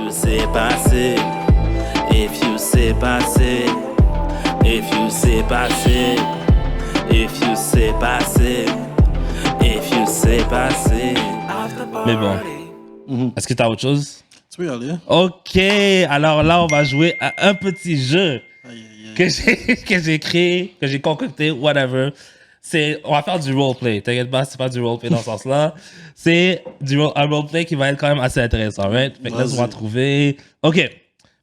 you say passé, if you say passé, if you say passé, if you say passé, if you say passé. Mais bon, est-ce que t'as autre chose? Tu peux y aller. Ok, alors là, on va jouer à un petit jeu que j'ai créé, que j'ai concocté, whatever. On va faire du roleplay. T'inquiète pas, c'est pas du roleplay dans ce sens-là. C'est un roleplay qui va être quand même assez intéressant, right? Fait que laisse-moi trouver. Ok. Fait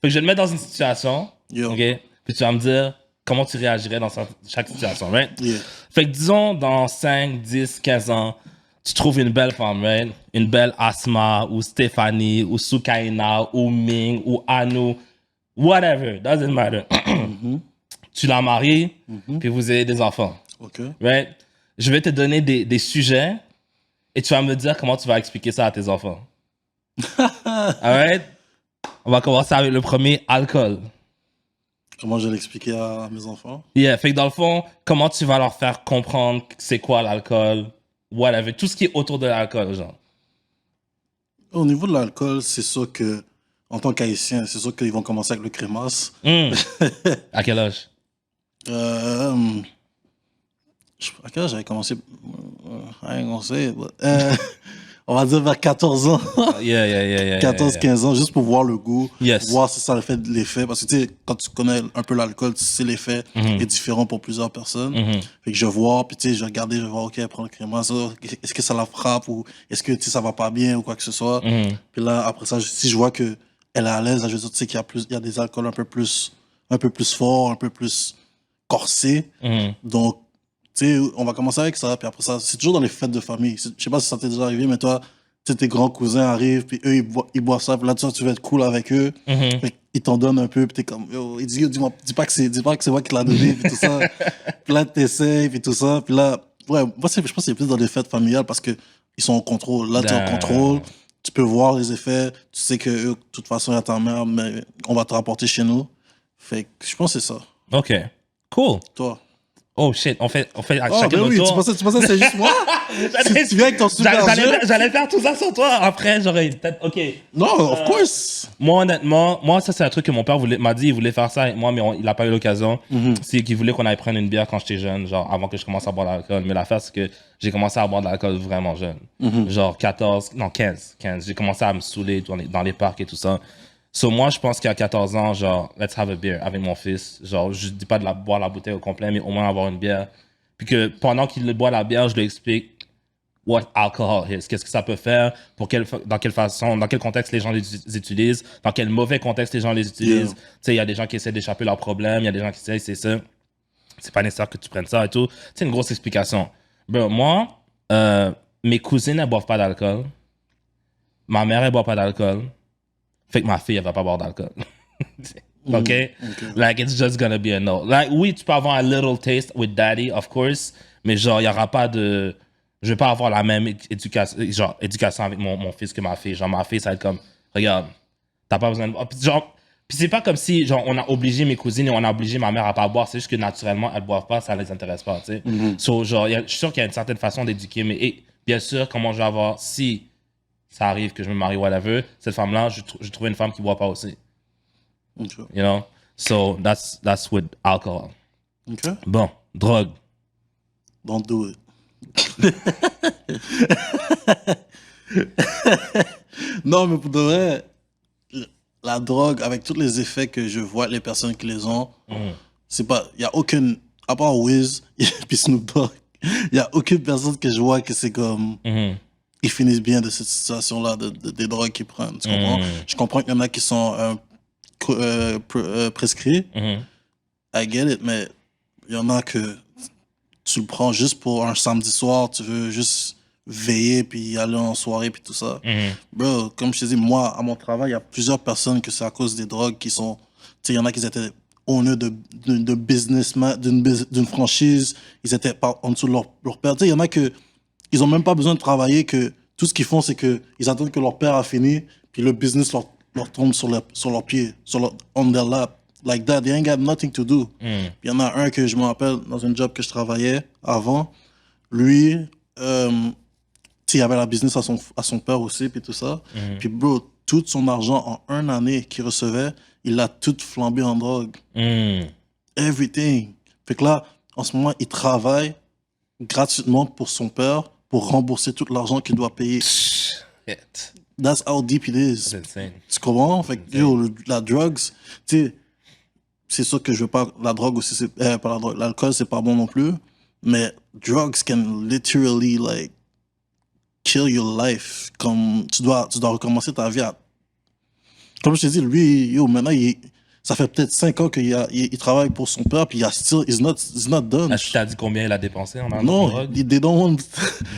que je vais te mettre dans une situation. Yo. Ok. Puis tu vas me dire comment tu réagirais dans chaque situation, right? Yeah. Fait que disons, dans 5, 10, 15 ans, tu trouves une belle femme, right? Une belle Asma, ou Stéphanie, ou Soukaina, ou Ming, ou Anu, whatever, doesn't matter. Tu la maries, puis vous avez des enfants. OK. Right? Je vais te donner des sujets et tu vas me dire comment tu vas expliquer ça à tes enfants. Alright? On va commencer avec le premier, alcool. Comment je vais l'expliquer à mes enfants? Yeah, fait que dans le fond, comment tu vas leur faire comprendre c'est quoi l'alcool, whatever, tout ce qui est autour de l'alcool, genre. Au niveau de l'alcool, c'est sûr que, en tant qu'haïtien, c'est sûr qu'ils vont commencer avec le crémasse. À quel âge? À quel âge j'avais commencé? On sait. On va dire vers 14 ans. Yeah. 14-15 ans, juste pour voir le goût. Yes. Voir si ça fait de l'effet. Parce que, tu sais, quand tu connais un peu l'alcool, tu sais l'effet est différent pour plusieurs personnes. Fait que je vois, puis tu sais, je regarde, je vois, OK, elle prend le crémasse. Est-ce que ça la frappe ou est-ce que, tu sais, ça va pas bien ou quoi que ce soit. Puis là, après ça, si je vois que elle est à l'aise, là, je veux dire, tu sais, qu'il y a des alcools un peu plus forts, un peu plus corsés. Donc, tu sais, on va commencer avec ça, puis après ça, c'est toujours dans les fêtes de famille. Je sais pas si ça t'est déjà arrivé, mais toi, tu sais, tes grands cousins arrivent, puis eux, ils boivent ça, puis là, tu vas être cool avec eux. Ils t'en donnent un peu, puis t'es comme, yo, ils disent, yo, dis pas que c'est moi qui te l'ai donné, puis tout ça. Puis là, t'essayes, puis tout ça. Puis là, ouais, moi, je pense que c'est plus dans les fêtes familiales parce que ils sont en contrôle. Là, tu es en contrôle, tu peux voir les effets, tu sais que eux, de toute façon, il y a ta mère, mais on va te rapporter chez nous. Fait que je pense que c'est ça. OK. Cool. Toi? Oh shit, on fait à Oh, chacun ben notre oui, tour. tu pensais que c'est juste moi? Tu viens avec ton super jeu? J'allais faire tout ça sur toi. Après, j'aurais peut-être... OK. Non, of course. Moi, honnêtement, ça, c'est un truc que mon père m'a dit. Il voulait faire ça avec moi, mais il n'a pas eu l'occasion. C'est qu'il voulait qu'on aille prendre une bière quand j'étais jeune, genre avant que je commence à boire de l'alcool. Mais l'affaire, c'est que j'ai commencé à boire de l'alcool vraiment jeune. Genre 15. J'ai commencé à me saouler dans les parcs et tout ça. So, moi, je pense qu'à 14 ans, genre, let's have a beer avec mon fils. Genre, je dis pas de boire la bouteille au complet, mais au moins avoir une bière. Puis que pendant qu'il boit la bière, je lui explique what alcohol is, qu'est-ce que ça peut faire, dans quelle façon, dans quel contexte les gens les utilisent, dans quel mauvais contexte les gens les utilisent. Tu sais, il y a des gens qui essaient d'échapper leurs problèmes, il y a des gens qui essaient, c'est ça. C'est pas nécessaire que tu prennes ça et tout. C'est une grosse explication. Bro, moi, mes cousines, elles boivent pas d'alcool. Ma mère, elle boit pas d'alcool. Fait que ma fille, elle va pas boire d'alcool. Okay? Like, it's just gonna be a no. Like, oui, tu peux avoir un little taste with daddy, of course, mais genre, il y aura pas de... Je vais pas avoir la même éducation avec mon fils que ma fille. Genre, ma fille, ça va être comme, regarde, t'as pas besoin de... Genre, puis c'est pas comme si, genre, on a obligé mes cousines et on a obligé ma mère à pas boire. C'est juste que naturellement, elles boivent pas, ça les intéresse pas, tu sais. So, genre, je suis sûr qu'il y a une certaine façon d'éduquer, mais bien sûr, comment je vais avoir... Si ça arrive que je me marie, whatever, cette femme-là, je trouve une femme qui boit pas aussi. Okay. You know? So, that's with alcohol. Okay. Bon, drogue. Don't do it. Non, mais pour de vrai, la drogue, avec tous les effets que je vois, les personnes qui les ont, c'est pas... Il y a aucune... À part Wiz, puis Snoop Dogg, il y a aucune personne que je vois que c'est comme... Ils finissent bien de cette situation-là, des drogues qu'ils prennent. Tu comprends? Je comprends qu'il y en a qui sont prescrits. I get it, mais il y en a que tu le prends juste pour un samedi soir, tu veux juste veiller puis aller en soirée puis tout ça. Bro, comme je te dis, moi, à mon travail, il y a plusieurs personnes que c'est à cause des drogues qui sont... Tu sais, il y en a qui étaient owners de businessman, d'une franchise, ils étaient en dessous de leur père. Tu sais, il y en a que ils ont même pas besoin de travailler, que tout ce qu'ils font, c'est que ils attendent que leur père a fini, puis le business leur tombe sur leurs pieds, on their lap. Like that, they ain't got nothing to do. Il y en a un que je me rappelle dans un job que je travaillais avant. Lui, tu sais, il avait la business à son père aussi, puis tout ça. Puis bro, tout son argent en 1 année qu'il recevait, il l'a tout flambé en drogue. Everything. Fait que là, en ce moment, il travaille gratuitement pour son père pour rembourser tout l'argent qu'il doit payer. Shit. That's how deep it is. C'est insane. Tu comprends? Fait que, yo, la drugs, tu sais, c'est sûr que je veux pas, la drogue aussi, c'est, pas la drogue, l'alcool, c'est pas bon non plus, mais drugs can literally, like, kill your life. Comme, tu dois recommencer ta vie à, comme je t'ai dit, lui, yo, maintenant, ça fait peut-être 5 ans qu'il travaille pour son père, puis he's not done. Est-ce que tu as dit combien il a dépensé en Non, drogue? they don't want...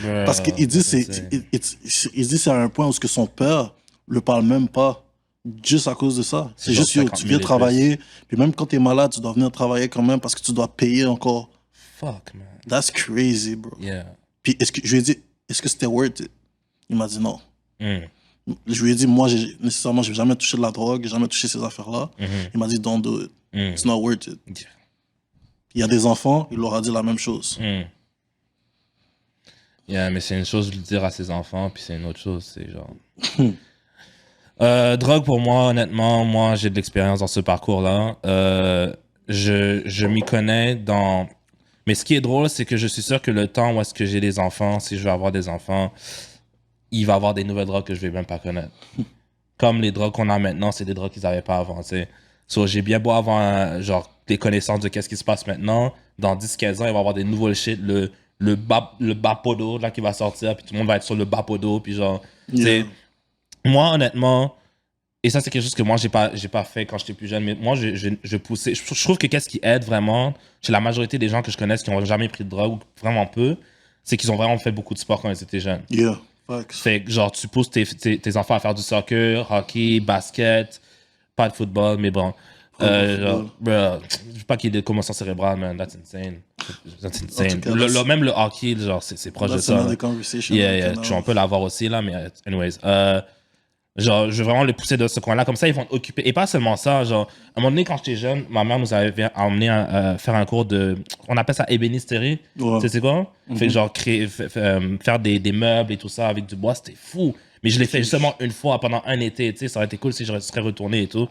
Bruh, Parce qu'il dit c'est à un point où ce que son père le parle même pas, juste à cause de ça. C'est genre juste, yo, 50 tu 000 viens et travailler, puis même quand t'es malade, tu dois venir travailler quand même parce que tu dois payer encore. Fuck, man. That's crazy, bro. Yeah. Puis je lui ai dit, est-ce que c'était worth it? Il m'a dit non. Mm. Je lui ai dit, moi, nécessairement, j'ai jamais touché de la drogue, j'ai jamais touché ces affaires-là. Il m'a dit, don't do it. It's not worth it. Yeah. Il y a des enfants, il leur a dit la même chose. Yeah, mais c'est une chose de le dire à ses enfants, puis c'est une autre chose, c'est genre... drogue, pour moi, honnêtement, moi, j'ai de l'expérience dans ce parcours-là. Je m'y connais dans... Mais ce qui est drôle, c'est que je suis sûr que le temps où est-ce que j'ai des enfants, si je veux avoir des enfants, il va y avoir des nouvelles drogues que je vais même pas connaître. Comme les drogues qu'on a maintenant, c'est des drogues qu'ils n'avaient pas avant, tu sais. So, j'ai bien beau avoir, genre, des connaissances de qu'est-ce qui se passe maintenant. Dans 10-15 ans, il va y avoir des nouveaux shit, le Bapodo, là, qui va sortir, puis tout le monde va être sur le Bapodo, puis genre... tu sais, moi, honnêtement... Et ça, c'est quelque chose que moi, j'ai pas fait quand j'étais plus jeune. Mais moi, je poussais. Je trouve que qu'est-ce qui aide vraiment, chez la majorité des gens que je connais qui n'ont jamais pris de drogue, ou vraiment peu, c'est qu'ils ont vraiment fait beaucoup de sport quand ils étaient jeunes. Yeah, facts. Fait que, genre, tu pousses tes enfants à faire du soccer, hockey, basket, pas de football, mais bon. Genre, bro, je veux pas qu'il y ait des commotions cérébrales, man. That's insane. That's insane. Cas, Même le hockey, genre, c'est proche de That's ça. another conversation. Yeah, tu vas un peu l'avoir aussi, là, mais anyways. Genre, je veux vraiment les pousser de ce coin-là. Comme ça, ils vont t'occuper. Et pas seulement ça. Genre, à un moment donné, quand j'étais jeune, ma mère nous avait emmené à faire un cours de... On appelle ça ébénisterie. Ouais. Tu sais, c'est quoi? Fait que genre, faire des meubles et tout ça avec du bois, c'était fou. Mais je l'ai fait seulement une fois pendant un été. Tu sais, ça aurait été cool si je serais retourné et tout.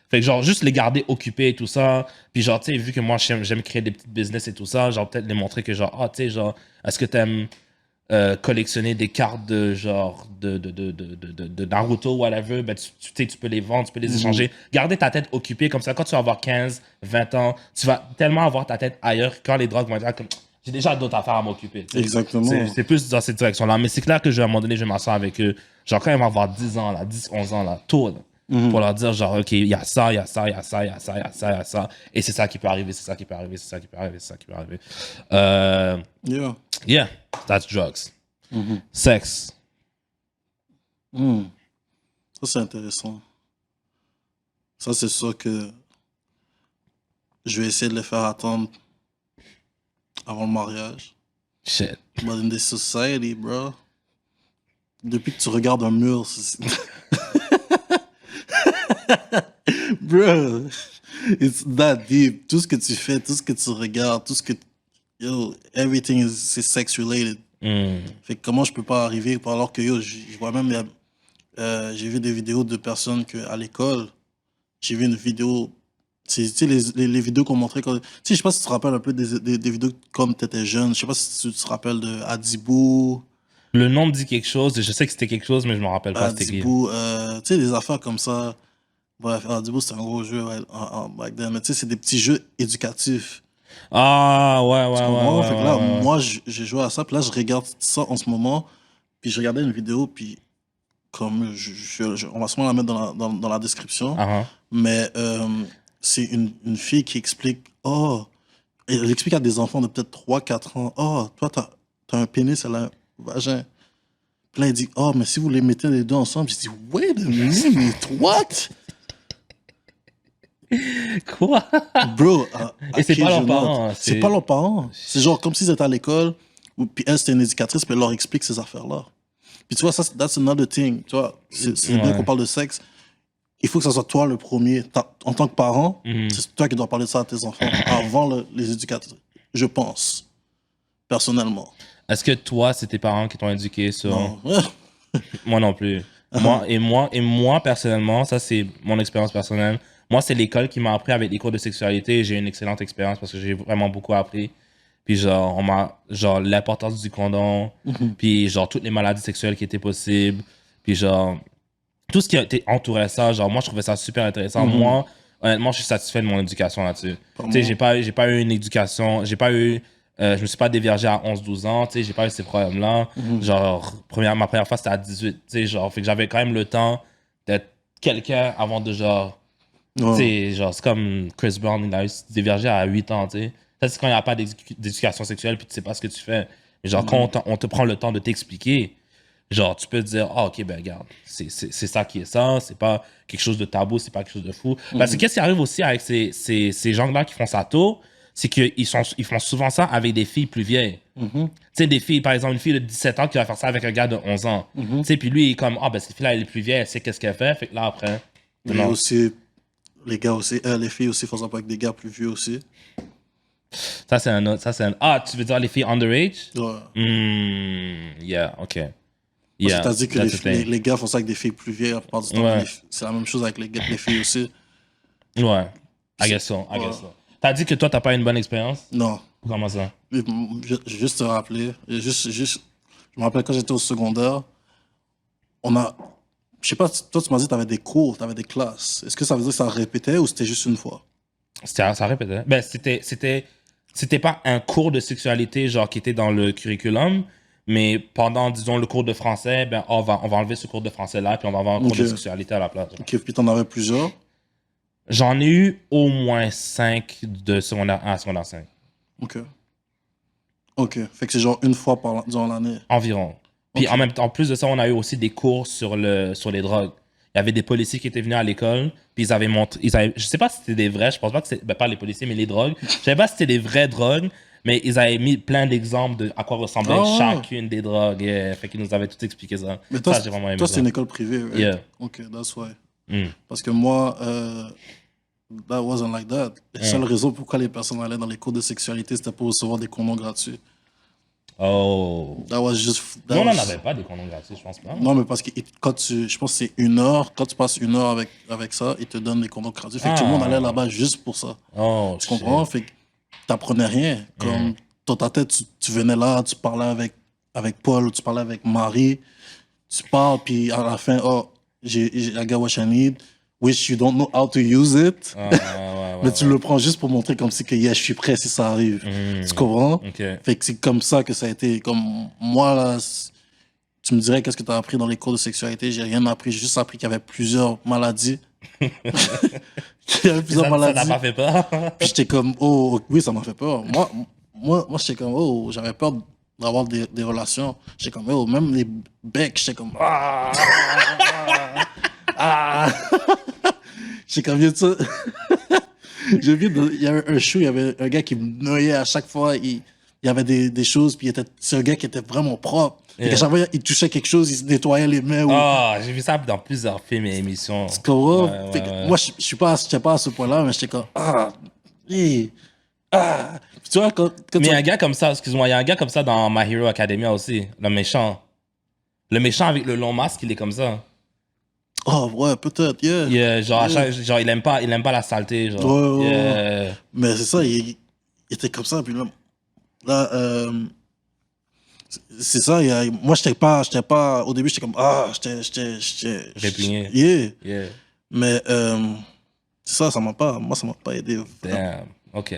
Fait que genre, juste les garder occupés et tout ça. Puis genre, tu sais, vu que moi, j'aime créer des petites business et tout ça, genre, peut-être les montrer que genre, tu sais, genre, est-ce que t'aimes... collectionner des cartes de genre de Naruto ou whatever, ben tu peux les vendre, tu peux les échanger. Garder ta tête occupée comme ça, quand tu vas avoir 15, 20 ans, tu vas tellement avoir ta tête ailleurs quand les drogues vont être là, comme j'ai déjà d'autres affaires à m'occuper. Exactement. C'est plus dans cette direction-là. Mais c'est clair que à un moment donné, je vais m'asseoir avec eux. Genre quand ils vont avoir 10 ans, là, 10, 11 ans, là, tôt, là, pour leur dire genre, OK, il y a ça, il y a ça, il y a ça, il y a ça, il y a ça, il y a ça. Et c'est ça qui peut arriver, c'est ça qui peut arriver, c'est ça qui peut arriver, c'est ça qui peut arriver. Yeah, that's drugs. Sexe. Ça, c'est intéressant. Ça, c'est sûr que je vais essayer de les faire attendre avant le mariage. Shit. But in this society, bro, depuis que tu regardes un mur, bro, it's that deep. Tout ce que tu fais, tout ce que tu regardes, tout ce que... Yo, everything is sex related. Fait que comment je peux pas arriver, alors que yo, je vois même, j'ai vu des vidéos de personnes à l'école, j'ai vu une vidéo, tu sais, les vidéos qu'on montrait quand, tu sais, je sais pas si tu te rappelles un peu des vidéos comme t'étais jeune, je sais pas si tu te rappelles de Adibou. Le nom me dit quelque chose, et je sais que c'était quelque chose, mais je me rappelle pas c'était qui. Adibou, tu sais, des affaires comme ça. Bref, Adibou, c'est un gros jeu, ouais, back then, mais tu sais, c'est des petits jeux éducatifs. Ah, ouais. Fait que là, moi, j'ai joué à ça, puis là, je regarde ça en ce moment, puis je regardais une vidéo, puis comme on va sûrement la mettre dans la description, mais c'est une fille qui explique, elle explique à des enfants de peut-être 3-4 ans, toi, t'as un pénis, elle a un vagin. Puis là, il dit, mais si vous les mettez les deux ensemble, je dis, wait a minute, what? Quoi? Bro, et c'est pas leurs parents. C'est pas leurs parents. C'est genre comme s'ils étaient à l'école, puis elle, c'était une éducatrice, puis elle leur explique ces affaires-là. Puis tu vois, ça, that's another thing. Tu vois, c'est bien qu'on parle de sexe. Il faut que ça soit toi le premier. En tant que parent, c'est toi qui dois parler de ça à tes enfants avant les éducateurs. Je pense, personnellement. Est-ce que toi, c'est tes parents qui t'ont éduqué sur... Non. Moi non plus. Moi, personnellement, ça, c'est mon expérience personnelle. Moi, c'est l'école qui m'a appris avec les cours de sexualité. J'ai eu une excellente expérience parce que j'ai vraiment beaucoup appris. Puis genre, on m'a, genre, l'importance du condom, puis genre, toutes les maladies sexuelles qui étaient possibles, puis genre, tout ce qui a été entouré ça, genre, moi, je trouvais ça super intéressant. Moi, honnêtement, je suis satisfait de mon éducation là-dessus. Tu sais, j'ai pas eu une éducation, je me suis pas déviergé à 11-12 ans, tu sais, j'ai pas eu ces problèmes-là. Genre, ma première fois, c'était à 18, tu sais, genre, fait que j'avais quand même le temps d'être quelqu'un avant de genre, tu sais, genre, c'est comme Chris Brown, il a eu se dévierger à 8 ans, tu sais. Ça, c'est quand il n'y a pas d'éducation sexuelle puis tu sais pas ce que tu fais. Mais genre, quand on te prend le temps de t'expliquer, genre, tu peux te dire, ah, ok, ben regarde, c'est ça qui est ça, c'est pas quelque chose de tabou, c'est pas quelque chose de fou. Parce que qu'est-ce qui arrive aussi avec ces gens-là qui font ça tôt, c'est qu'ils font souvent ça avec des filles plus vieilles. Tu sais, des filles, par exemple, une fille de 17 ans qui va faire ça avec un gars de 11 ans. Tu sais, puis lui, il est comme, ah, ben cette fille-là, elle est plus vieille, elle sait qu'est-ce qu'elle fait, fait que là, après. Mais aussi, les gars aussi, les filles aussi font ça avec des gars plus vieux aussi. Ça, c'est un autre. Ah, tu veux dire les filles underage? Ouais. Yeah, ok. Parce que t'as dit que les gars font ça avec des filles plus vieilles la plupart du temps. Ouais. C'est la même chose avec les filles aussi. Ouais. I guess so. T'as dit que toi, t'as pas une bonne expérience? Non. Comment ça? Juste te rappeler. Je me rappelle quand j'étais au secondaire, je sais pas, toi tu m'as dit que t'avais des cours, t'avais des classes. Est-ce que ça veut dire que ça répétait ou c'était juste une fois? Ça répétait. Ben, c'était pas un cours de sexualité genre qui était dans le curriculum, mais pendant, disons, le cours de français, ben, on va enlever ce cours de français-là, puis on va avoir un cours de sexualité à la place. Ok, puis t'en avais plusieurs? J'en ai eu au moins 5 de secondaire 1 à secondaire 5. Ok. Fait que c'est genre une fois durant l'année? Environ. Puis en plus de ça, on a eu aussi des cours sur les drogues. Il y avait des policiers qui étaient venus à l'école, puis ils avaient montré, je sais pas si c'était des vrais, je pense pas que c'était, pas les policiers, mais les drogues. Je savais pas si c'était des vraies drogues, mais ils avaient mis plein d'exemples de à quoi ressemblait chacune des drogues. Fait qu'ils nous avaient tout expliqué ça. Mais toi, ça, j'ai vraiment aimé toi ça. c'est une école privée, right? Yeah. Ok, that's why. Parce que moi, that wasn't like that. La seule raison pourquoi les personnes allaient dans les cours de sexualité, c'était pour recevoir des condoms gratuits. Oh. That was just, on n'en avait pas des condoms gratuits, je pense pas. Non, mais parce que je pense que c'est 1 heure, quand tu passes 1 heure avec ça, ils te donnent des condoms gratuits. Fait que tout le monde allait là-bas juste pour ça. Oh, tu comprends? Fait que t'apprenais rien. Comme dans ta tête, tu venais là, tu parlais avec Paul, ou tu parlais avec Marie, tu parles, puis à la fin, I got what I need, which you don't know how to use it. Mais tu le prends juste pour montrer comme si que je suis prêt si ça arrive. Tu comprends? Fait que c'est comme ça que ça a été. Comme moi, là, tu me dirais qu'est-ce que tu as appris dans les cours de sexualité. J'ai rien appris. J'ai juste appris qu'il y avait plusieurs maladies. Il y avait plusieurs maladies. Ça n'a pas fait peur? Puis j'étais comme, oh, oui, ça m'a fait peur. Moi j'étais comme, oh, j'avais peur d'avoir des relations. J'étais comme, oh, même les becs, j'étais comme, J'étais comme, ça. J'ai vu, il y avait un show, il y avait un gars qui me noyait à chaque fois. Il y avait des choses, puis c'est un gars qui était vraiment propre. Et à chaque fois, il touchait quelque chose, il se nettoyait les mains. J'ai vu ça dans plusieurs films et émissions. C'est comme, moi, je n'étais pas à ce point-là, mais j'étais comme, tu vois, mais il y a un gars comme ça, excuse-moi, il y a un gars comme ça dans My Hero Academia aussi, le méchant. Le méchant avec le long masque, il est comme ça. Oh, ouais, peut-être, yeah. Genre, il aime pas la saleté, genre. Ouais. Mais c'est ça, il était comme ça, puis là, c'est ça, moi, j'étais pas, au début, j'étais comme, j'étais répugné. Yeah. Mais, ça m'a pas aidé. Damn, ok.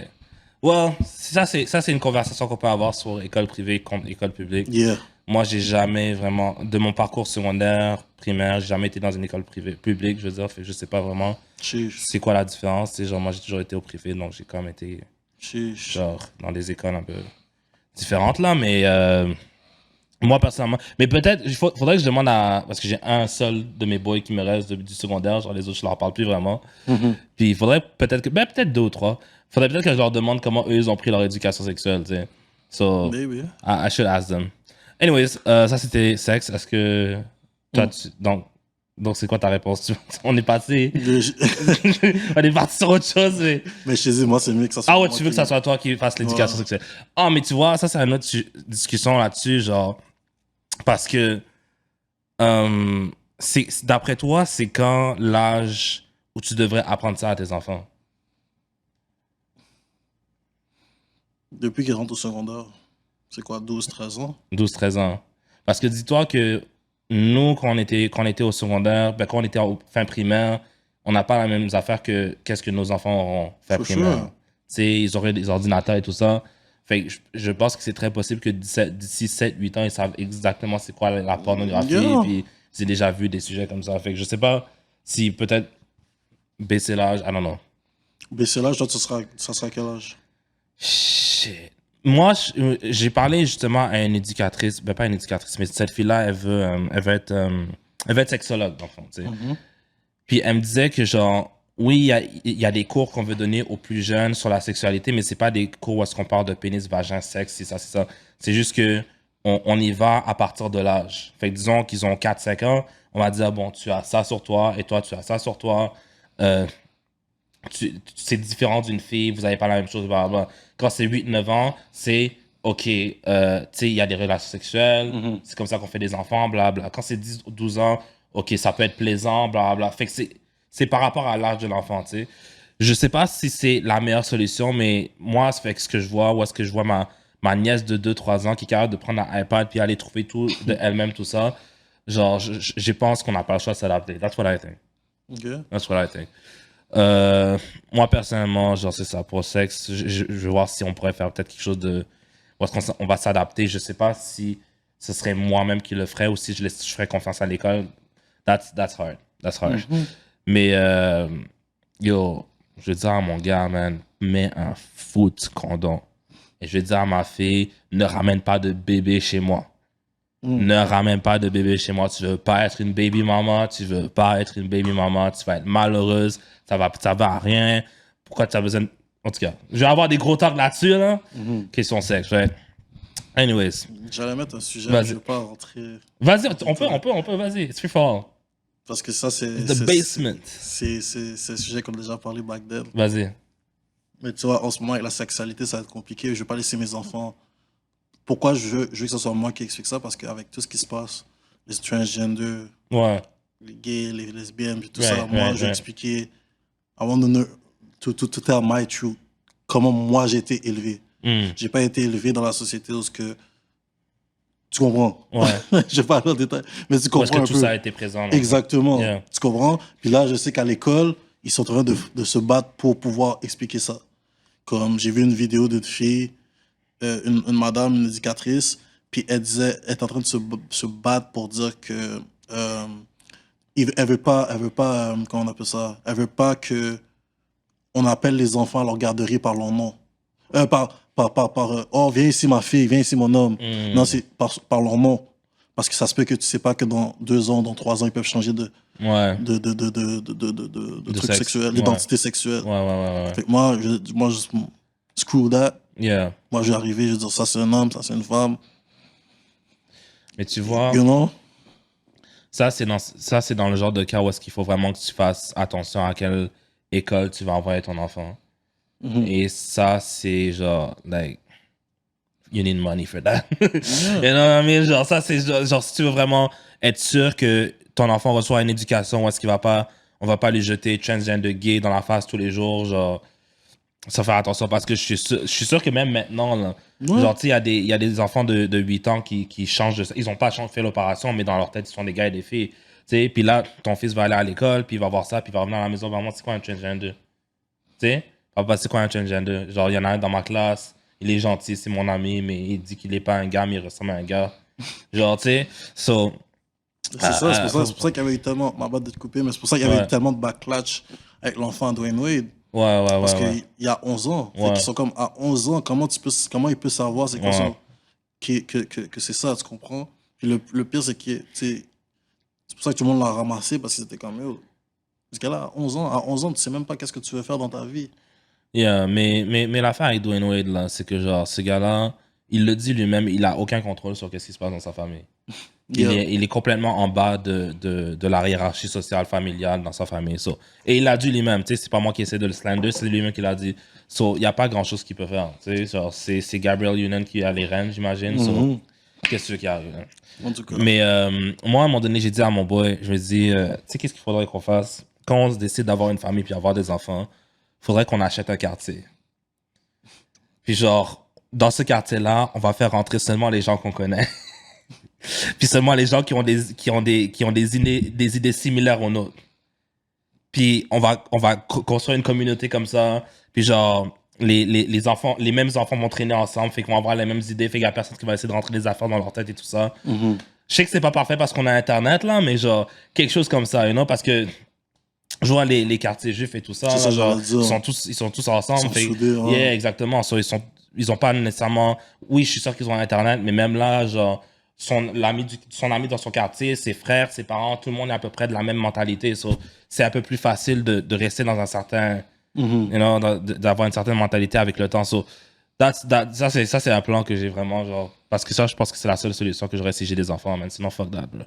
Well, ça, c'est une conversation qu'on peut avoir sur école privée contre école publique. Yeah. Moi, j'ai jamais vraiment, de mon parcours secondaire, primaire, j'ai jamais été dans une école privée, publique, je veux dire, fait que je sais pas vraiment c'est quoi la différence. Genre, moi, j'ai toujours été au privé, donc j'ai quand même été, genre, dans des écoles un peu différentes, là, mais moi, personnellement, mais peut-être, faudrait que je demande parce que j'ai un seul de mes boys qui me reste du secondaire, genre, les autres, je leur parle plus vraiment. Puis, il faudrait peut-être peut-être 2 ou 3, faudrait peut-être que je leur demande comment eux, ils ont pris leur éducation sexuelle, tu sais. So, maybe. I should ask them. Anyways, ça c'était sexe. Est-ce que toi, donc c'est quoi ta réponse? On est passé. On est parti sur autre chose. Mais je te dis, moi, c'est mieux que ça soit. Ah ouais, tu veux que ça soit toi qui fasse l'éducation sexuelle. Ah, mais tu vois, ça c'est une autre discussion là-dessus, genre. Parce que D'après toi, c'est quand l'âge où tu devrais apprendre ça à tes enfants? Depuis qu'ils rentrent au secondaire, c'est quoi, 12, 13 ans? 12, 13 ans. Parce que dis-toi que nous, quand on était au secondaire, ben, quand on était au fin primaire, on n'a pas la même affaire que qu'est-ce que nos enfants auront fin For primaire. sure. Tu sais, ils auraient des ordinateurs et tout ça. Fait que je pense que c'est très possible que d'ici 7, 8 ans, ils savent exactement c'est quoi la pornographie. Yeah. Puis j'ai déjà vu des sujets comme ça. Fait que je sais pas si peut-être baisser l'âge, I don't know. Baisser l'âge, toi, ça sera quel âge? Shit. Moi, j'ai parlé justement à une éducatrice, ben pas une éducatrice, mais cette fille-là, elle veut être sexologue, dans le fond, tu sais. Puis elle me disait que, genre, oui, il y a des cours qu'on veut donner aux plus jeunes sur la sexualité, mais c'est pas des cours où est-ce qu'on parle de pénis, vagin, sexe, c'est ça, c'est ça. C'est juste que on y va à partir de l'âge. Fait que disons qu'ils ont 4-5 ans, on va dire, bon, tu as ça sur toi, et toi, tu as ça sur toi. C'est différent d'une fille, vous n'avez pas la même chose, blablabla. Quand c'est 8-9 ans, c'est OK, tu sais, il y a des relations sexuelles, c'est comme ça qu'on fait des enfants, blablabla. Quand c'est 10 ou 12 ans, OK, ça peut être plaisant, blablabla. Fait que c'est par rapport à l'âge de l'enfant, tu sais. Je sais pas si c'est la meilleure solution, mais moi, c'est fait que ce que je vois, ou est-ce que je vois ma nièce de 2-3 ans qui est capable de prendre un iPad puis aller trouver tout de elle-même, tout ça. Genre, je pense qu'on n'a pas le choix de s'adapter. That's what I think. OK. That's what I think. Moi, personnellement, genre, c'est ça. Pour le sexe, je vais voir si on pourrait faire peut-être quelque chose de... Ou est-ce qu'on va s'adapter. Je sais pas si ce serait moi-même qui le ferais ou si je ferais confiance à l'école. That's hard. That's hard. Mais, yo, je vais dire à mon gars, man, mets un foot condom. Et je vais dire à ma fille, ne ramène pas de bébé chez moi. Ne ramène pas de bébé chez moi. Tu veux pas être une baby mama. Tu veux pas être une baby mama. Tu vas être malheureuse. Ça va à rien. Pourquoi tu as besoin de... En tout cas, je vais avoir des gros talks là-dessus, là. Question sexe, right? Anyways. J'allais mettre un sujet, Vas-y. mais je vais pas rentrer. Vas-y, on peut, vas-y. It's free for all. Parce que ça, c'est. The basement. C'est un sujet qu'on a déjà parlé back then. Vas-y. Mais tu vois, en ce moment, avec la sexualité, ça va être compliqué. Je vais pas laisser mes enfants. Pourquoi je veux que ce soit moi qui explique ça? Parce qu'avec tout ce qui se passe, les transgenders, Ouais. les gays, les lesbiennes, puis tout Ouais, ça, moi, ouais, je vais ouais. expliquer. I want to know, to tell my truth. Comment moi j'ai été élevé. J'ai pas été élevé dans la société où ce que. Tu comprends? Ouais. Je vais pas aller en détail, mais tu Où est-ce comprends que un tout peu. ça a été présent? là? Exactement. Yeah. Tu comprends? Puis là, je sais qu'à l'école, ils sont en train de se battre pour pouvoir expliquer ça. Comme j'ai vu une vidéo d'une fille, une madame, une éducatrice, puis elle disait, elle est en train de se battre pour dire que elle veut pas, comment on appelle ça? Elle veut pas que on appelle les enfants à leur garderie par leur nom. Oh, viens ici ma fille, viens ici mon homme. Non, c'est par leur nom. Parce que ça se peut que tu sais pas que dans 2 ans, dans 3 ans, ils peuvent changer de Ouais. trucs sexe. sexuels, Ouais. d'identité sexuelle. Ouais. Fait que moi, screw that. Yeah. Moi, je vais arriver, je vais dire ça c'est un homme, ça c'est une femme. Mais tu vois, You know? ça, c'est dans le genre de cas où est-ce qu'il faut vraiment que tu fasses attention à quelle école tu vas envoyer ton enfant. Et ça, c'est genre, like, you need money for that. You know what I mean? Genre, ça, c'est genre, si tu veux vraiment être sûr que ton enfant reçoit une éducation où est-ce on va pas lui jeter transgender gay dans la face tous les jours, genre, ça faire attention parce que je suis sûr que même maintenant, là, genre, tu sais, il y a des enfants de 8 ans qui changent de... Ils ont pas fait l'opération, mais dans leur tête, ils sont des gars et des filles. Tu sais, puis là, ton fils va aller à l'école, puis il va voir ça, puis il va revenir à la maison, vraiment, c'est quoi un transgender? Tu sais? Papa, c'est quoi un transgender? Genre, il y en a un dans ma classe, il est gentil, c'est mon ami, mais il dit qu'il est pas un gars, mais il ressemble à un gars. Genre, tu sais, so... C'est ça, c'est pour ça qu'il y avait eu tellement... Ma batte de te couper, mais c'est pour ça qu'il y avait eu tellement de backlash avec l'enfant Dwayne Wade. Parce qu'il y a 11 ans. Fait qu'ils sont comme, à 11 ans, comment il peut savoir c'est quoi ça? Que c'est ça, tu comprends? Puis le pire, c'est que, c'est pour ça que tout le monde l'a ramassé, parce que c'était comme, parce que là, à 11 ans, tu sais même pas qu'est-ce que tu veux faire dans ta vie. Yeah, mais l'affaire avec Dwayne Wade, là, c'est que, genre, ce gars-là, il le dit lui-même, il a aucun contrôle sur ce qui se passe dans sa famille. Il est complètement en bas de la hiérarchie sociale familiale dans sa famille. So. Et il l'a dit lui-même, tu sais, c'est pas moi qui essaie de le slander, c'est lui-même qui l'a dit. So, il n'y a pas grand-chose qu'il peut faire. Tu sais, genre, c'est Gabriel Union qui a les rênes, j'imagine. So, Qu'est-ce que tu veux qu'il arrive? Hein? En tout cas. Mais moi, à un moment donné, j'ai dit à mon boy, je me dis, tu sais, qu'est-ce qu'il faudrait qu'on fasse? Quand on se décide d'avoir une famille puis avoir des enfants, il faudrait qu'on achète un quartier. Puis genre, dans ce quartier-là, on va faire rentrer seulement les gens qu'on connaît. Puis seulement les gens qui ont des idées similaires aux nôtres. Puis on va construire une communauté comme ça. Puis genre, les enfants, les mêmes enfants vont traîner ensemble, fait qu'on va avoir les mêmes idées, fait qu'il y a personne qui va essayer de rentrer des affaires dans leur tête et tout ça. Mhm. Je sais que c'est pas parfait parce qu'on a Internet, là, mais genre, quelque chose comme ça, you know, parce que je vois les quartiers juifs et tout ça, C'est là, ça, genre, j'allais dire. ils sont tous ensemble. Ils sont fait- soudés, hein. Yeah, exactement. So, ils ont pas nécessairement, oui, je suis sûr qu'ils ont Internet, mais même là, genre, son ami dans son quartier, ses frères, ses parents, tout le monde est à peu près de la même mentalité. So, c'est un peu plus facile de rester dans un certain, Mhm. you know, d'avoir une certaine mentalité avec le temps. So, ça, c'est un plan que j'ai vraiment, genre, parce que ça, je pense que c'est la seule solution que j'aurais si j'ai des enfants, man. Sinon, fuck that, bro.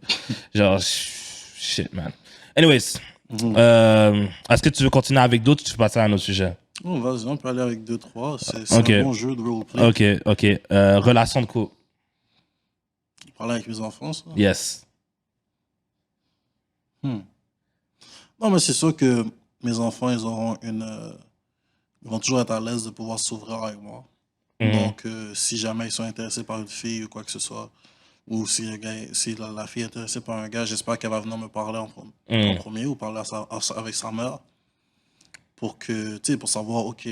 Genre, shit, man. Anyways, est-ce que tu veux continuer avec d'autres ou tu veux passer à un autre sujet? Oh, vas-y, on peut aller avec 2-3. C'est Ok. un bon jeu de roleplay. Ok. Relation de couple. Parler avec mes enfants, ça. Yes. Non, mais c'est sûr que mes enfants, ils auront ils vont toujours être à l'aise de pouvoir s'ouvrir avec moi. Mhm. Donc, si jamais ils sont intéressés par une fille ou quoi que ce soit, ou si, si la fille est intéressée par un gars, j'espère qu'elle va venir me parler en premier ou parler avec sa mère pour que, tu sais, pour savoir, ok,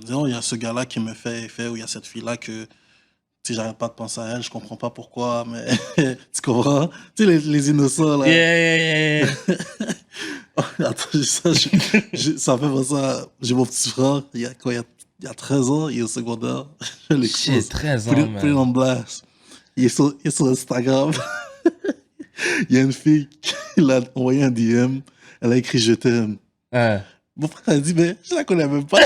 disons, il y a ce gars-là qui me fait effet ou il y a cette fille-là que, tu sais, j'arrête pas de penser à elle, je comprends pas pourquoi, mais tu comprends? Tu sais, les innocents, là. Yeah. Attends, ça fait penser à... J'ai mon petit frère, il y a 13 ans, il est au secondaire. Je l'expose. Shit, 13 ans, Put man. it on blast. Il est sur Instagram. Il y a une fille qui l'a envoyé un DM. Elle a écrit « Je t'aime Hein. ». Mon frère a dit « Mais je la connais même pas. »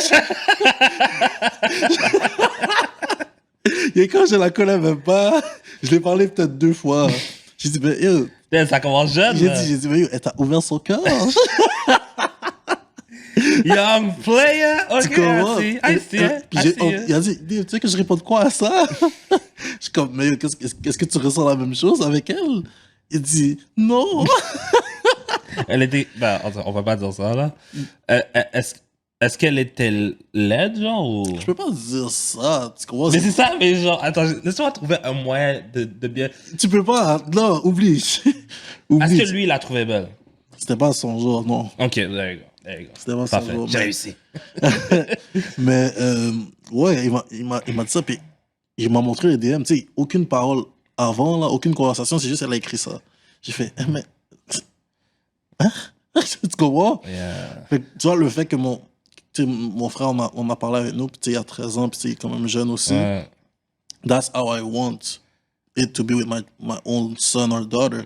Et quand je la connais même pas, je l'ai parlé peut-être 2 fois. J'ai dit « Mais yo... » Putain, ça commence jeune, J'ai là. dit « Mais yo, elle t'a ouvert son cœur. » Young player. Tu Ok, comprends? I see it. Puis il a dit, tu sais que je réponds quoi à ça? Je suis comme, mais est-ce que tu ressens la même chose avec elle? Il dit, non. Elle était... Ben, on va pas dire ça, là. Est-ce qu'elle était laide, genre, ou... Je peux pas dire ça, tu comprends? Mais c'est ça, mais genre... Attends, laisse-moi trouver un moyen de bien... Tu peux pas, non, oublie. Est-ce Oublie. que lui, il la trouvait belle? C'était pas son genre, non. Ok, there you go. C'était pas son Parfait, genre. j'ai réussi. Mais, ouais, il m'a dit ça, puis il m'a montré les DM, tu sais, aucune parole avant, là, aucune conversation, c'est juste elle a écrit ça. J'ai fait, mais... Hein? Tu comprends? Yeah. Fait que, tu vois, le fait que mon frère, on a parlé avec nous, puis tu sais, il y a 13 ans, puis tu sais, il est quand même jeune aussi. Ouais. That's how I want it to be with my own son or daughter.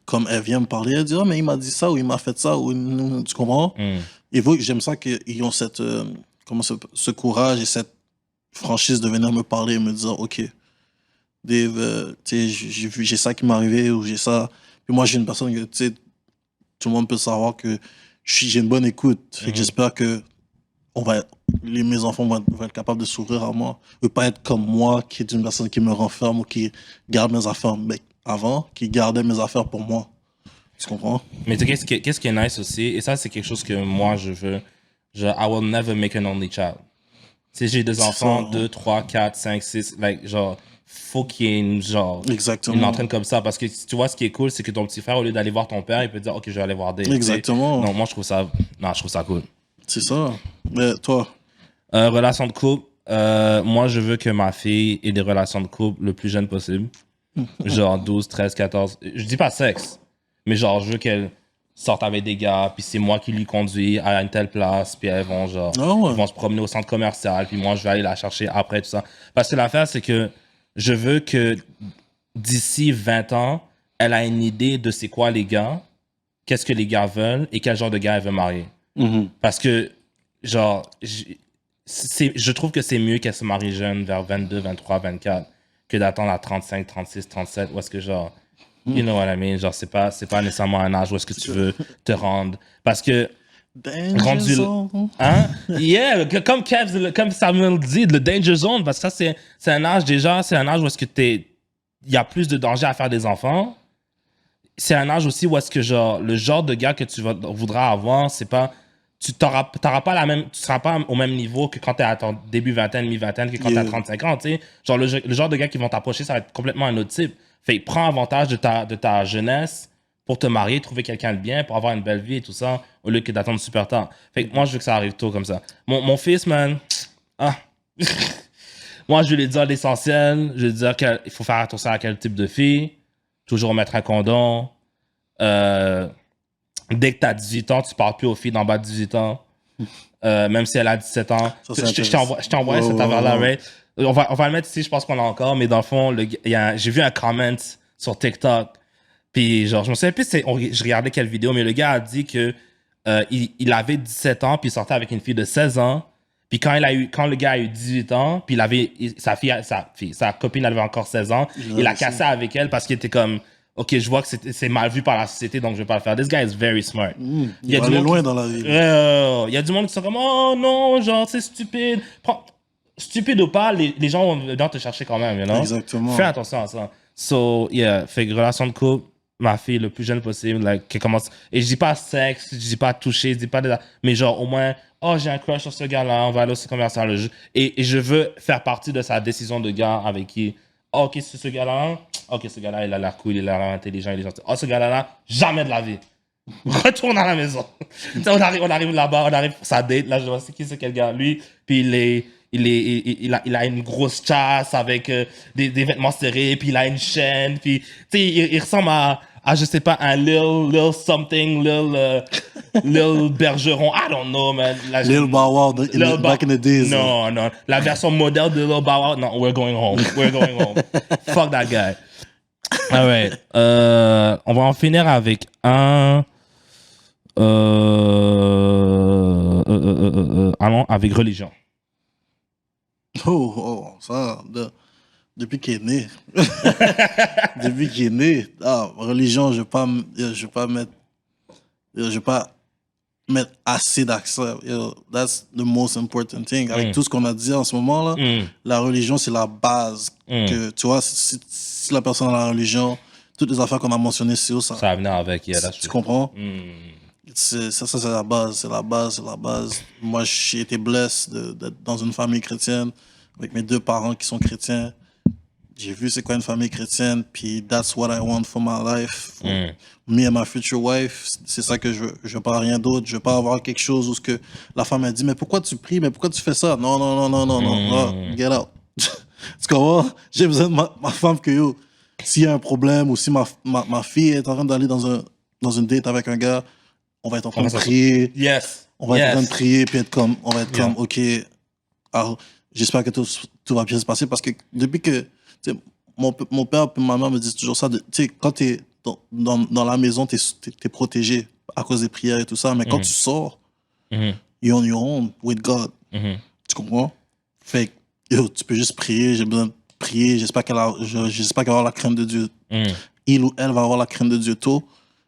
Comme elle vient me parler, elle dit, oh, mais il m'a dit ça, ou il m'a fait ça, ou tu comprends? Et vous, j'aime ça qu'ils ont cette, ce courage et cette franchise de venir me parler et me dire, ok, Dave, tu sais, j'ai ça qui m'est arrivé, ou j'ai ça. Puis moi, j'ai une personne que, tu sais, tout le monde peut savoir que j'ai une bonne écoute. Fait que j'espère que mes enfants vont être capables de s'ouvrir à moi. Ne pas être comme moi, qui est une personne qui me renferme ou qui garde mes affaires avant, qui gardait mes affaires pour moi. Tu comprends? Mais tu sais, qu'est-ce qui est nice aussi, et ça, c'est quelque chose que moi, je veux. Genre, I will never make an only child. Si j'ai des enfants, 2, 3, 4, 5, 6, like, genre, faut qu'il y ait Exactement. une entraîne comme ça. Parce que tu vois, ce qui est cool, c'est que ton petit frère, au lieu d'aller voir ton père, il peut dire, OK, je vais aller voir Dave. Exactement. Non, moi, je trouve ça cool. C'est ça. Mais toi? Relation de couple, moi, je veux que ma fille ait des relations de couple le plus jeune possible. Genre 12, 13, 14. Je dis pas sexe, mais genre, je veux qu'elle sorte avec des gars, puis c'est moi qui lui conduis à une telle place, puis elles vont genre, Ah ouais. ils vont se promener au centre commercial, puis moi, je vais aller la chercher après, tout ça. Parce que l'affaire, c'est que je veux que d'ici 20 ans, elle a une idée de c'est quoi les gars, qu'est-ce que les gars veulent, et quel genre de gars elle veut marier. Parce que, genre, je trouve que c'est mieux qu'elle se marie jeune, vers 22, 23, 24, que d'attendre à 35, 36, 37, où est-ce que, genre, you know what I mean, genre, c'est pas nécessairement un âge où est-ce que tu veux te rendre. Parce que Danger zone. Hein? Yeah, comme Samuel dit, le danger zone, parce que ça, c'est un âge déjà, c'est un âge où est-ce que il y a plus de danger à faire des enfants. C'est un âge aussi où est-ce que genre, le genre de gars que tu voudras avoir, c'est pas, tu seras pas au même niveau que quand t'es à ton début vingtaine, mi-vingtaine, que quand t'as 35 ans, tu sais. Genre, le genre de gars qui vont t'approcher, ça va être complètement un autre type. Fait que prends avantage de ta jeunesse pour te marier, trouver quelqu'un de bien, pour avoir une belle vie et tout ça, au lieu que d'attendre super tard. Fait que moi, je veux que ça arrive tôt comme ça. Mon fils, man, moi, je vais lui dire l'essentiel. Je vais lui dire qu'il faut faire attention à quel type de fille. Toujours mettre un condom. Dès que tu as 18 ans, tu parles plus aux filles d'en bas de 18 ans. Même si elle a 17 ans. Je t'ai envoyé cette affaire-là, right? On va le mettre ici, je pense qu'on l'a encore, mais dans le fond, j'ai vu un comment sur TikTok. Puis genre, je me souviens plus, je regardais quelle vidéo, mais le gars a dit que il avait 17 ans, puis il sortait avec une fille de 16 ans. Puis quand le gars a eu 18 ans, puis sa copine avait encore 16 ans, il a cassé avec elle parce qu'il était comme, OK, je vois que c'est mal vu par la société, donc je vais pas le faire. This guy is very smart. Il va aller loin dans la vie. Il y a du monde qui sont comme, oh non, genre, c'est stupide. Stupide ou pas, les gens vont te chercher quand même, you know? Exactement. Fais attention à ça. So, yeah, fait que relation de couple, ma fille le plus jeune possible, like, qui commence. Et je dis pas sexe, je dis pas toucher, je dis pas mais genre, au moins, oh, j'ai un crush sur ce gars-là, on va aller au commercial. Et je veux faire partie de sa décision de gars avec qui, oh, OK, c'est ce gars-là. OK, ce gars-là, il a l'air cool, il a l'air intelligent, il est gentil. Oh, ce gars-là, jamais de la vie. Retourne à la maison. on arrive là-bas, on arrive pour sa date. Là, je vois, c'est qui ce quel gars? Lui, puis il a une grosse chasse avec des vêtements serrés, puis il a une chaîne, puis, tu sais, il ressemble à, je sais pas, un Lil something, Lil Bergeron, I don't know, man. Lil Bow Wow, back in the days. Non, non. La version modèle de Lil Bow Wow, non, we're going home. Fuck that guy. All right. On va en finir avec allons avec religion. Ça, depuis qu'il est né. Depuis qu'il est né. Religion, je vais pas mettre assez d'accent. That's the most important thing. Avec tout ce qu'on a dit en ce moment, là, la religion, c'est la base. Que, tu vois, si la personne a la religion, toutes les affaires qu'on a mentionnées, c'est où ça? Ça va venir avec, tu comprends? Ça, c'est la base, c'est la base. Moi, j'ai été blessé d'être dans une famille chrétienne avec mes 2 parents qui sont chrétiens. J'ai vu c'est quoi une famille chrétienne, puis that's what I want for my life. For me and my future wife, c'est ça que je veux. Je veux pas rien d'autre. Je veux pas avoir quelque chose où que la femme a dit, mais pourquoi tu pries, mais pourquoi tu fais ça? Non, get out. Tu comprends? J'ai besoin de ma femme que yo. S'il y a un problème ou si ma fille est en train d'aller dans une date avec un gars, on va être en train de prier. Yes. On va être en train de prier, puis on va être comme, OK, alors, j'espère que tout va bien se passer parce que depuis que, mon père et ma mère me disent toujours ça, quand tu es dans la maison, tu es protégé à cause des prières et tout ça, mais quand tu sors, you're on your own with God. Tu comprends? Fait que, yo, tu peux juste prier, j'ai besoin de prier, j'espère qu'elle va avoir la crainte de Dieu. Il ou elle va avoir la crainte de Dieu tôt.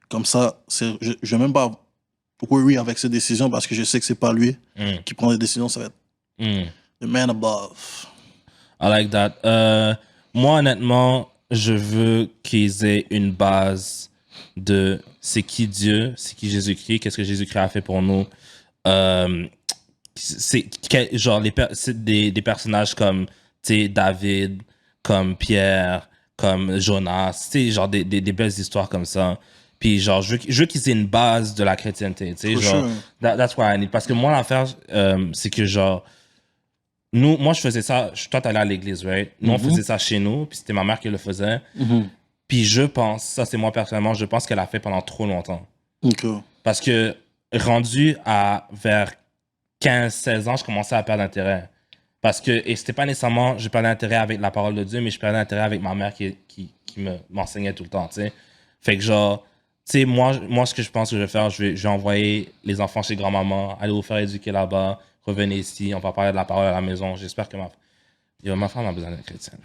Comme ça, je vais même pas worry avec ses décisions parce que je sais que c'est pas lui qui prend les décisions, ça va être the man above. I like that. Moi, honnêtement, je veux qu'ils aient une base de c'est qui Dieu, c'est qui Jésus-Christ, qu'est-ce que Jésus-Christ a fait pour nous. C'est des personnages comme David, comme Pierre, comme Jonas, genre des belles histoires comme ça. Puis genre, je veux qu'ils aient une base de la chrétienté, tu sais, genre, that's what I need. Parce que moi, l'affaire, c'est que genre, moi, je faisais ça, toi, t'allais à l'église, right? Nous, on faisait ça chez nous, puis c'était ma mère qui le faisait. Puis je pense, ça c'est moi personnellement, je pense qu'elle a fait pendant trop longtemps. Parce que rendu à vers 15-16 ans, je commençais à perdre intérêt. Parce que, et c'était pas nécessairement, je perdais intérêt avec la parole de Dieu, mais je perdais intérêt avec ma mère qui m'enseignait tout le temps, tu sais. Fait que genre, tu sais, moi, ce que je pense que je vais faire, je vais envoyer les enfants chez grand-maman, aller vous faire éduquer là-bas, revenez ici, on va parler de la parole à la maison. J'espère que Yo, ma femme a besoin d'être chrétienne.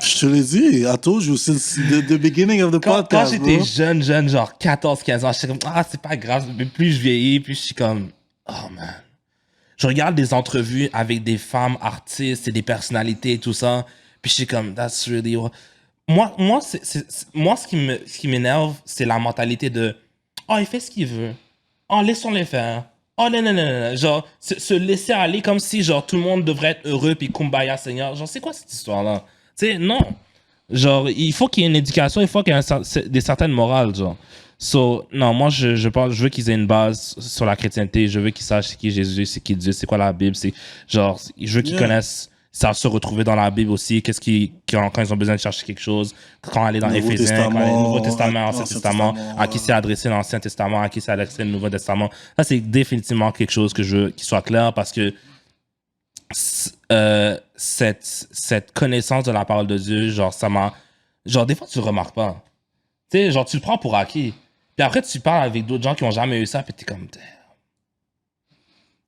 Je te l'ai dit, I told you since the beginning of the Quand podcast, j'étais bro. jeune, genre 14-15 ans, j'étais comme, c'est pas grave. Mais plus je vieillis, plus je suis comme, oh man. Je regarde des entrevues avec des femmes artistes et des personnalités et tout ça, puis je suis comme, that's really... Moi, ce qui m'énerve, c'est la mentalité de, il fait ce qu'il veut. Laissons-les faire. Non, non, non, non. Genre, se laisser aller comme si, genre, tout le monde devrait être heureux puis kumbaya, Seigneur. Genre, c'est quoi cette histoire-là? Tu sais, non. Genre, il faut qu'il y ait une éducation, il faut qu'il y ait des certaines morales, genre. So, non, moi, je veux qu'ils aient une base sur la chrétienté. Je veux qu'ils sachent c'est qui Jésus, c'est qui Dieu, c'est quoi la Bible. Genre, je veux qu'ils connaissent, savent se retrouver dans la Bible aussi. Quand ils ont besoin de chercher quelque chose, quand aller dans Éphésiens, quand aller dans le Nouveau Testament, l'Ancien Testament, à qui c'est adressé l'Ancien Testament, à qui c'est adressé le Nouveau Testament. Ça, c'est définitivement quelque chose que je veux qu'il soit clair parce que cette connaissance de la parole de Dieu, genre, ça m'a... Genre, des fois, tu le remarques pas. Tu sais, genre, tu le prends pour acquis. Puis après, tu parles avec d'autres gens qui ont jamais eu ça, puis t'es comme...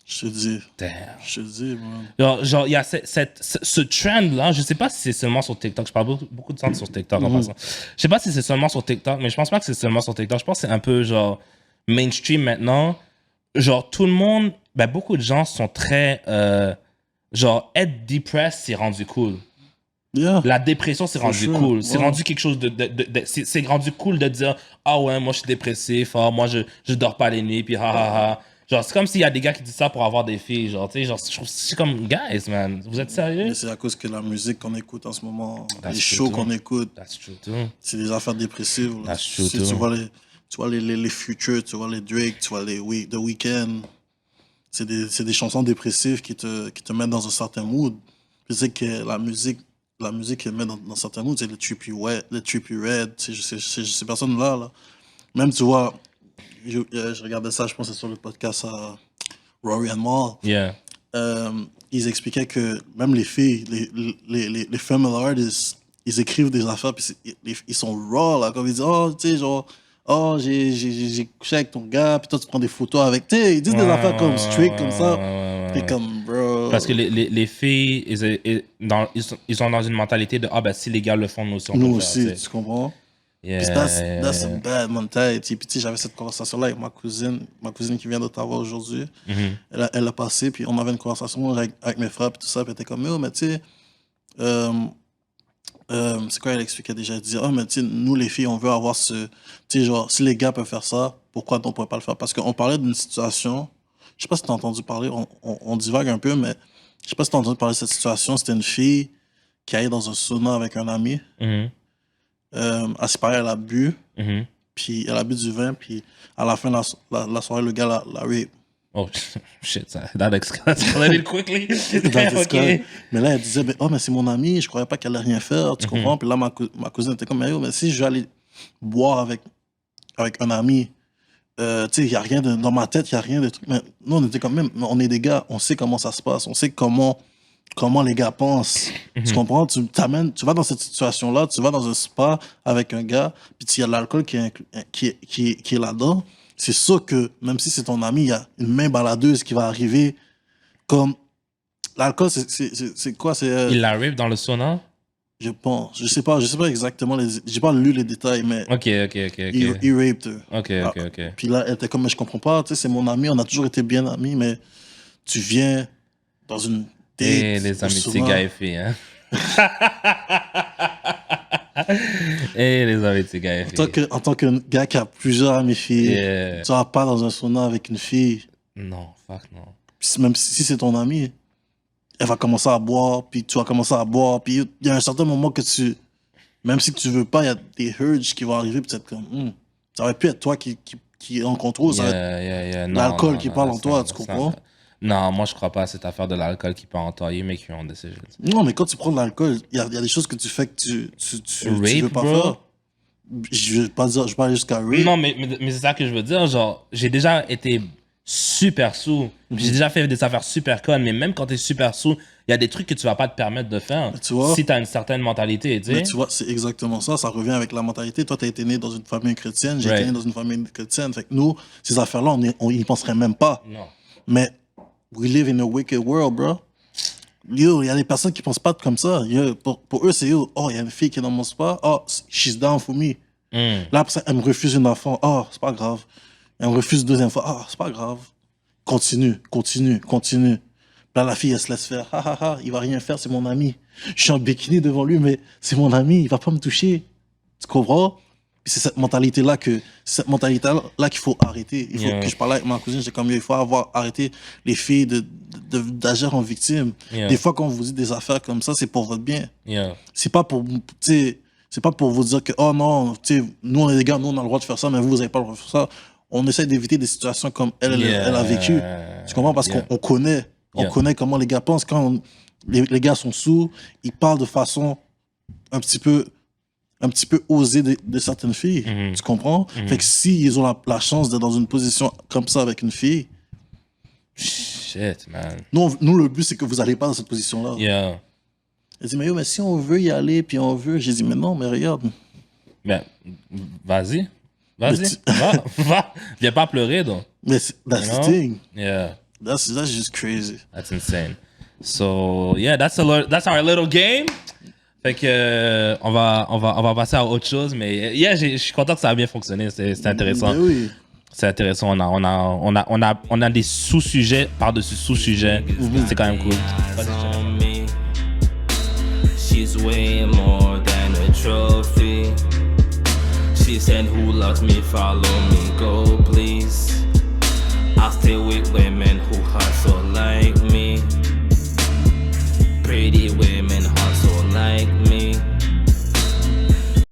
Je te dis. Damn. Je te dis, man. Genre, il y a ce trend-là, je sais pas si c'est seulement sur TikTok, je parle beaucoup de temps sur TikTok en passant. Je sais pas si c'est seulement sur TikTok, mais je pense pas que c'est seulement sur TikTok. Je pense que c'est un peu, genre, mainstream maintenant. Genre, tout le monde, beaucoup de gens sont très... genre, être depressed, c'est rendu cool. Yeah. La dépression, c'est rendu cool. C'est rendu quelque chose c'est rendu cool de dire, ouais, moi, je suis dépressif, moi, je dors pas les nuits, puis Genre, c'est comme s'il y a des gars qui disent ça pour avoir des filles. Genre, tu sais, genre, je trouve c'est comme, guys, man, vous êtes sérieux? Mais c'est à cause que la musique qu'on écoute en ce moment, That's les true shows too. qu'on écoute, That's true too. c'est des affaires dépressives. Là. That's true Tu too. vois les Futures, tu vois les Drake, tu vois les The Weeknd. C'est des chansons dépressives qui te mettent dans un certain mood. Je sais que la musique qui met dans certains moods, c'est le Trippie Red, c'est ces personnes-là. Là. Même, tu vois, je regardais ça, je pense que c'est sur le podcast Rory and Mal. Yeah. Ils expliquaient que même les filles, les female artists, ils écrivent des affaires, puis ils sont raw, là, comme ils disent, tu sais, genre, j'ai couché avec ton gars, puis toi, tu prends des photos avec, tu sais, ils disent des affaires comme strict, comme ça. Puis comme, bro. Parce que les filles, ils sont dans une mentalité de, si les gars le font, nous aussi, on peut Nous le faire, aussi, tu comprends? Yeah, That's a bad mentality. Puis tu sais, j'avais cette conversation-là avec ma cousine qui vient d'Ottawa aujourd'hui. Mm-hmm. Elle a passé, puis on avait une conversation avec mes frères, puis tout ça, puis elle était comme, mais tu sais, c'est quoi elle expliquait déjà? Elle disait, mais tu sais, nous les filles, on veut avoir tu sais, genre, si les gars peuvent faire ça, pourquoi on ne pourrait pas le faire? Parce qu'on parlait d'une situation, je sais pas si tu as entendu parler, on divague un peu, mais je sais pas si tu as entendu parler de cette situation. C'était une fille qui allait dans un sauna avec un ami. Mm-hmm. À ce paraît, elle a bu, Mm-hmm. puis elle a bu du vin, puis à la fin de la soirée, le gars l'a rape. Oh, shit, that escalated quickly. Okay. Mais là, elle disait, mais c'est mon ami, je croyais pas qu'elle allait rien faire, tu comprends? Puis là, ma cousine était comme, mais si je vais aller boire avec un ami, tu sais, il n'y a rien dans ma tête, il n'y a rien de truc. Mais nous, on était comme même, on est des gars, on sait comment ça se passe, on sait comment les gars pensent. Tu comprends? Tu vas dans cette situation-là, tu vas dans un spa avec un gars, puis il y a de l'alcool qui est là-dedans. C'est sûr que, même si c'est ton ami, il y a une main baladeuse qui va arriver. Comme, l'alcool, c'est quoi? Il la rape dans le sauna? Je pense. Je sais pas exactement. J'ai pas lu les détails, mais. Ok. Il raped her. Ok. Puis là, elle était comme, mais je comprends pas, tu sais, c'est mon ami, on a toujours été bien amis, mais tu viens dans une date. Et les amitiés gars et filles, hein. Et les amitiés gars et filles. En tant que gars qui a plusieurs amis filles, Yeah. tu vas pas dans un sauna avec une fille. Non, fuck non. Puis même si c'est ton ami, elle va commencer à boire, puis tu vas commencer à boire, puis il y a un certain moment que même si tu veux pas, il y a des urges qui vont arriver, peut-être comme, ça aurait pu être toi qui est en contrôle, ça va être l'alcool qui parle en toi, tu comprends? Non, moi je crois pas à cette affaire de l'alcool qui parle en toi. You make your own decisions. Non, mais quand tu prends de l'alcool, il y a des choses que tu fais que tu veux pas bro. faire. Je vais pas aller jusqu'à rape. Non, mais c'est ça que je veux dire. Genre, j'ai déjà été super sous. J'ai déjà fait des affaires super connes, mais même quand t'es super sous, il y a des trucs que tu vas pas te permettre de faire tu vois, si t'as une certaine mentalité, tu sais. Mais tu vois, c'est exactement ça. Ça revient avec la mentalité. Toi, t'as été né dans une famille chrétienne, j'ai été né dans une famille chrétienne. Fait que nous, ces affaires-là, on y penserait même pas. Non. Mais we live in a wicked world, bro. Yo, il y a des personnes qui pensent pas comme ça. Yo, pour eux, c'est yo, oh, il y a une fille qui est dans mon spa. Oh, she's down for me. Là, après ça, elle me refuse une enfant. Oh, c'est pas grave. Elle me refuse une deuxième fois. Oh, c'est pas grave. Continue. Là, la fille, elle se laisse faire. Ha, ha, ha, il va rien faire, c'est mon ami. Je suis en bikini devant lui, mais c'est mon ami, il va pas me toucher. Tu comprends? Puis c'est cette mentalité-là qu'il faut arrêter. Il faut que je parle avec ma cousine, j'ai comme il faut arrêter les filles d'agir en victime. Des fois, quand on vous dit des affaires comme ça, c'est pour votre bien. C'est pas pour, c'est pas pour vous dire que, oh non, nous, les gars, nous, on a le droit de faire ça, mais vous avez pas le droit de faire ça. On essaie d'éviter des situations comme elle a vécu. Tu comprends? Parce qu'on connaît. On connaît comment les gars pensent. Quand les gars sont sous, ils parlent de façon un petit peu osée de certaines filles. Tu comprends? Fait que s'ils ont la chance d'être dans une position comme ça avec une fille... Shit, man. Nous, le but, c'est que vous n'allez pas dans cette position-là. Elle dit, mais si on veut y aller, puis on veut... J'ai dit, mais non, mais regarde. Ben, vas-y. Va. Viens pas pleurer, donc. Mais that's the thing. Yeah. That's just crazy. That's insane. So, yeah, that's our little game. Fait que on va passer à autre chose, mais yeah, je suis content que ça a bien fonctionné. C'est intéressant. Mais oui. C'est intéressant. On a des sous-sujets par-dessus sous-sujets. C'est quand même cool. She's way more than a trophy. She said, who loves me, follow me, go please. I'll stay with women who hustle like me.